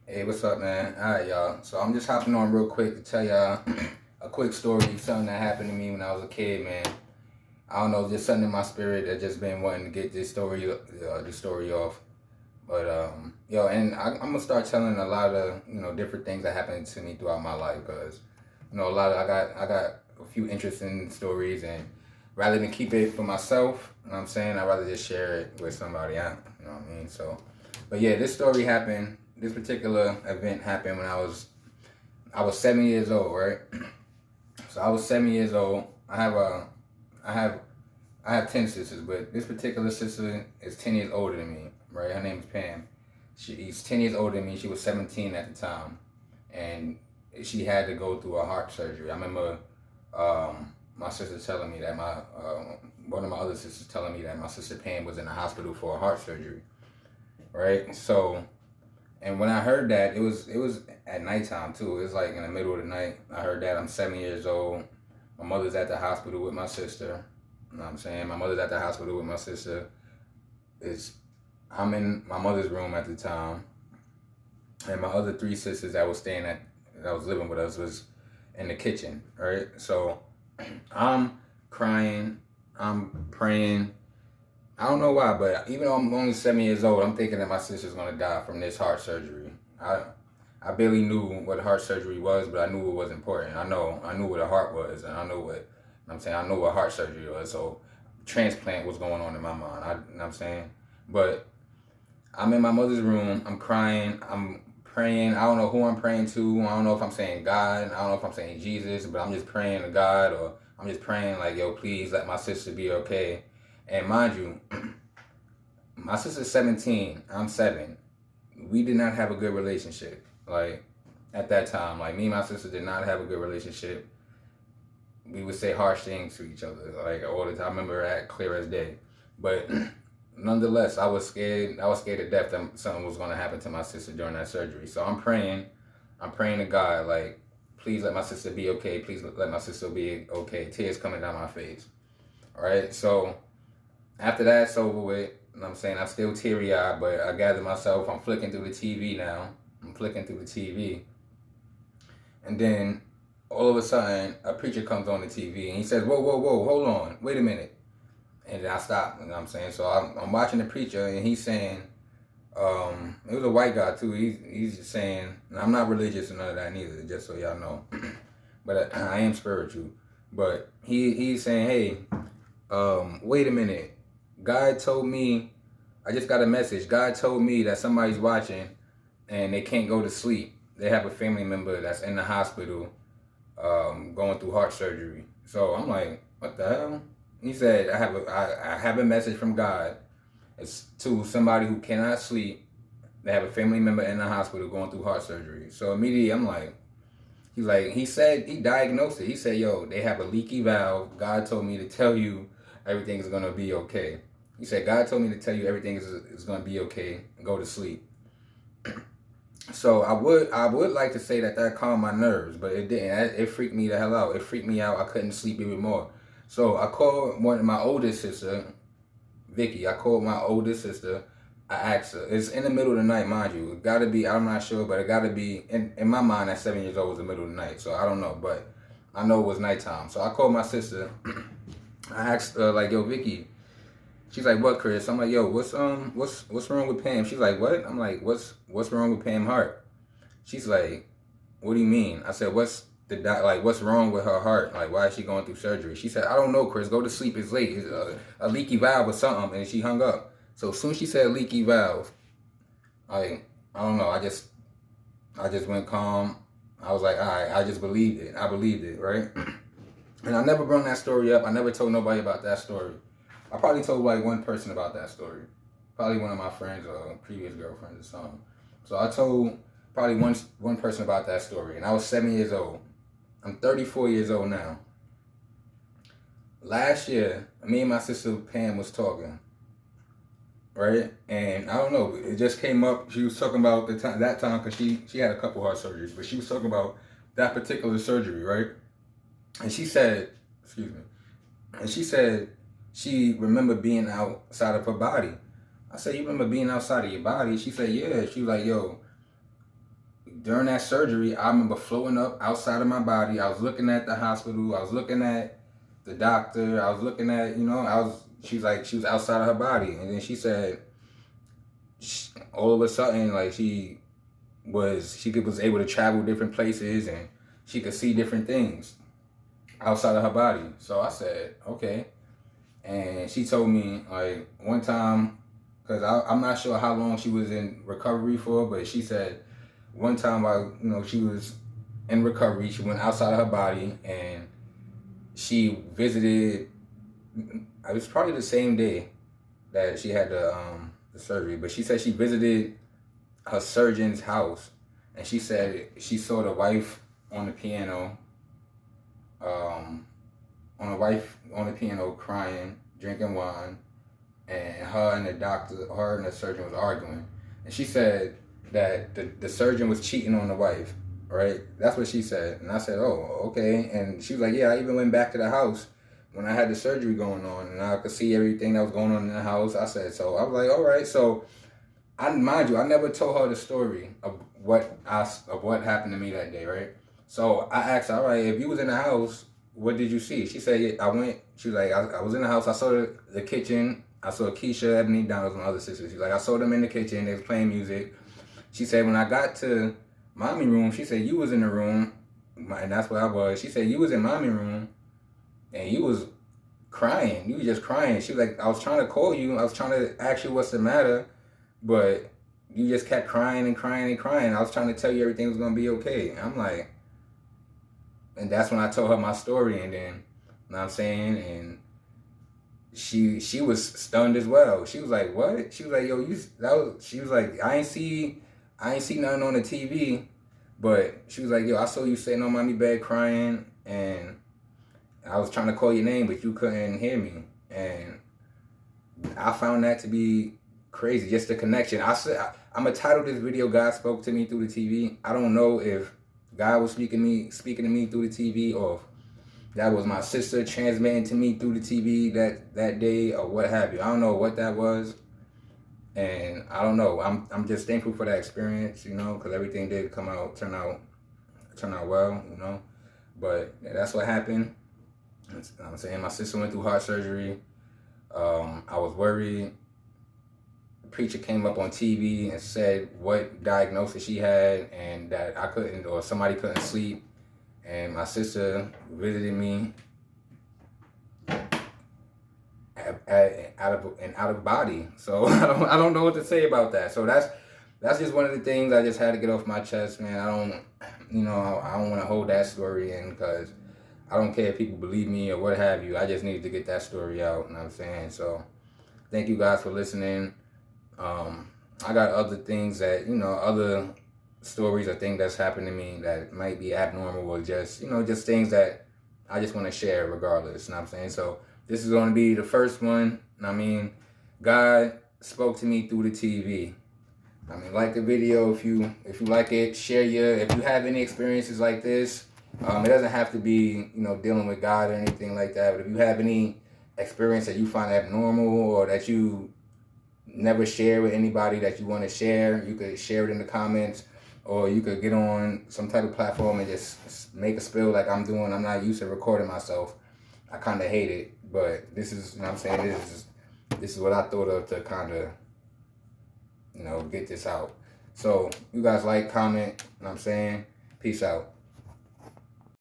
Hey, what's up, man? All right, y'all. So I'm just hopping on real quick to tell y'all a quick story, something that happened to me when I was a kid, man. I don't know, just something in my spirit that just been wanting to get this story off. But yo, and I'm gonna start telling a lot of different things that happened to me throughout my life, cause I got a few interesting stories, and rather than keep it for myself, you know what I'm saying, I'd rather just share it with somebody. You know what I mean? So, but yeah, this story happened. This particular event happened when I was 7 years old, right? So I was 7 years old. I have I have 10 sisters, but this particular sister is 10 years older than me, right? Her name is Pam. She's 10 years older than me. She was 17 at the time, and she had to go through a heart surgery. I remember my sister telling me that my one of my other sisters telling me that my sister Pam was in the hospital for a heart surgery, right? So, and when I heard that, it was at nighttime too. It was like in the middle of the night. I heard that. I'm 7 years old. My mother's at the hospital with my sister. You know what I'm saying? My mother's at the hospital with my sister. It's I'm in my mother's room at the time, and my other three sisters that was living with us was in the kitchen. Right. So I'm crying. I'm praying. I don't know why, but even though I'm only 7 years old, I'm thinking that my sister's gonna die from this heart surgery. I barely knew what heart surgery was, but I knew it was important. I knew what a heart was, and I knew what I'm saying. I knew what heart surgery was. So transplant was going on in my mind. You know what I'm saying? But I'm in my mother's room. I'm crying. I'm praying. I don't know who I'm praying to. I don't know if I'm saying God. I don't know if I'm saying Jesus, but I'm just praying to God, or I'm just praying like, yo, please let my sister be okay. And mind you, my sister's 17. I'm 7. We did not have a good relationship. Like at that time, like me and my sister did not have a good relationship. We would say harsh things to each other, like all the time. I remember that clear as day. But nonetheless, I was scared. I was scared to death that something was going to happen to my sister during that surgery. So I'm praying. I'm praying to God, like, please let my sister be okay. Please let my sister be okay. Tears coming down my face. All right. So after that's over with, you know what I'm saying, I'm still teary eyed, but I gather myself. I'm flicking through the TV now. I'm flicking through the TV. And then all of a sudden, a preacher comes on the TV and he says, whoa, whoa, whoa, hold on, wait a minute. And then I stop, you know what I'm saying? So I'm watching the preacher and he's saying, it was a white guy too. He's just saying, and I'm not religious or none of that neither, just so y'all know. But I am spiritual. But he's saying, hey, wait a minute. God told me, I just got a message. God told me that somebody's watching and they can't go to sleep. They have a family member that's in the hospital going through heart surgery. So I'm like, what the hell? He said, I have a message from God. It's to somebody who cannot sleep. They have a family member in the hospital going through heart surgery. So immediately I'm like, he said, he diagnosed it. He said, yo, they have a leaky valve. God told me to tell you everything is going to be okay. He said, God told me to tell you everything is going to be okay. Go to sleep. So I would like to say that calmed my nerves, but it didn't. It freaked me the hell out. It freaked me out. I couldn't sleep even more. So I called one of my oldest sister, Vicky. I called my oldest sister. I asked her. It's in the middle of the night, mind you. It gotta be. I'm not sure, but it gotta be in my mind. At 7 years old, was the middle of the night. So I don't know, but I know it was nighttime. So I called my sister. I asked her like, "Yo, Vicky." She's like, "What, Chris?" I'm like, "Yo, what's wrong with Pam?" She's like, "What?" I'm like, "What's wrong with Pam Hart?" She's like, "What do you mean?" I said, what's wrong with her heart? Like, why is she going through surgery?" She said, "I don't know, Chris. Go to sleep. It's late. It's a leaky valve or something." And she hung up. So as soon as she said leaky valve, I don't know. I just went calm. I was like, all right. I just believed it. I believed it, right? And I never brought that story up. I never told nobody about that story. I probably told like one person about that story. Probably one of my friends or previous girlfriends or something. So I told probably one person about that story, and I was 7 years old. I'm 34 years old now. Last year, me and my sister Pam was talking, right? And I don't know, it just came up. She was talking about that time because she had a couple heart surgeries, but she was talking about that particular surgery, right? And she said, excuse me, and she said she remembered being outside of her body. I said, "You remember being outside of your body?" She said, "Yeah." She was like, "Yo, during that surgery, I remember floating up outside of my body. I was looking at the hospital. I was looking at the doctor. I was looking at, she's like, she was outside of her body. And then she said, all of a sudden, like she was able to travel different places and she could see different things outside of her body. So I said, okay. And she told me, like, one time, because I'm not sure how long she was in recovery for, but she said one time while, she was in recovery, she went outside of her body and she visited, it was probably the same day that she had the surgery, but she said she visited her surgeon's house and she said she saw the wife on the piano, crying, drinking wine, and her and the surgeon was arguing. And she said that the surgeon was cheating on the wife, right? That's what she said. And I said, oh, okay. And she was like, yeah, I even went back to the house when I had the surgery going on and I could see everything that was going on in the house. I said, so I was like, all right. So mind you, I never told her the story of what happened to me that day, right? So I asked her, all right, if you was in the house, what did you see? She said, yeah, she was like, I was in the house, I saw the kitchen, I saw Keisha, Ebony, Donald, my other sisters. She's like, I saw them in the kitchen, they was playing music. She said, when I got to mommy room, she said, you was in the room, and that's where I was. She said, you was in mommy room, and you was crying. You was just crying. She was like, I was trying to call you, I was trying to ask you what's the matter, but you just kept crying and crying and crying. I was trying to tell you everything was going to be okay. And I'm like, and that's when I told her my story, and then, you know what I'm saying, and she was stunned as well. She was like, what? She was like, yo, she was like, I ain't see nothing on the TV, but she was like, yo, I saw you sitting on mommy bed crying, and I was trying to call your name, but you couldn't hear me. And I found that to be crazy, just the connection. I'm gonna title this video, God Spoke to Me Through the TV. I don't know if God was speaking to me through the TV, or if that was my sister transmitting to me through the TV that day, or what have you. I don't know what that was, and I don't know. I'm just thankful for that experience, because everything did turn out well, But yeah, that's what happened. I'm saying my sister went through heart surgery. I was worried. The preacher came up on TV and said what diagnosis she had and that I couldn't, or somebody couldn't sleep. And my sister visited me out of body. So I don't know what to say about that. So that's just one of the things I just had to get off my chest, man. I don't want to hold that story in, because I don't care if people believe me or what have you. I just needed to get that story out, you know what I'm saying? So thank you guys for listening. I got other things that, other stories or things that's happened to me that might be abnormal, or just, just things that I just want to share regardless, you know what I'm saying? So this is going to be the first one. God spoke to me through the TV. Like the video if you like it, share if you have any experiences like this. It doesn't have to be, dealing with God or anything like that, but if you have any experience that you find abnormal or that you never share with anybody that you want to share, you could share it in the comments, or you could get on some type of platform and just make a spill like I'm doing. I'm not used to recording myself. I kind of hate it, but this is, what I'm saying, this is what I thought of to kind of, get this out. So you guys like, comment, what I'm saying? Peace out.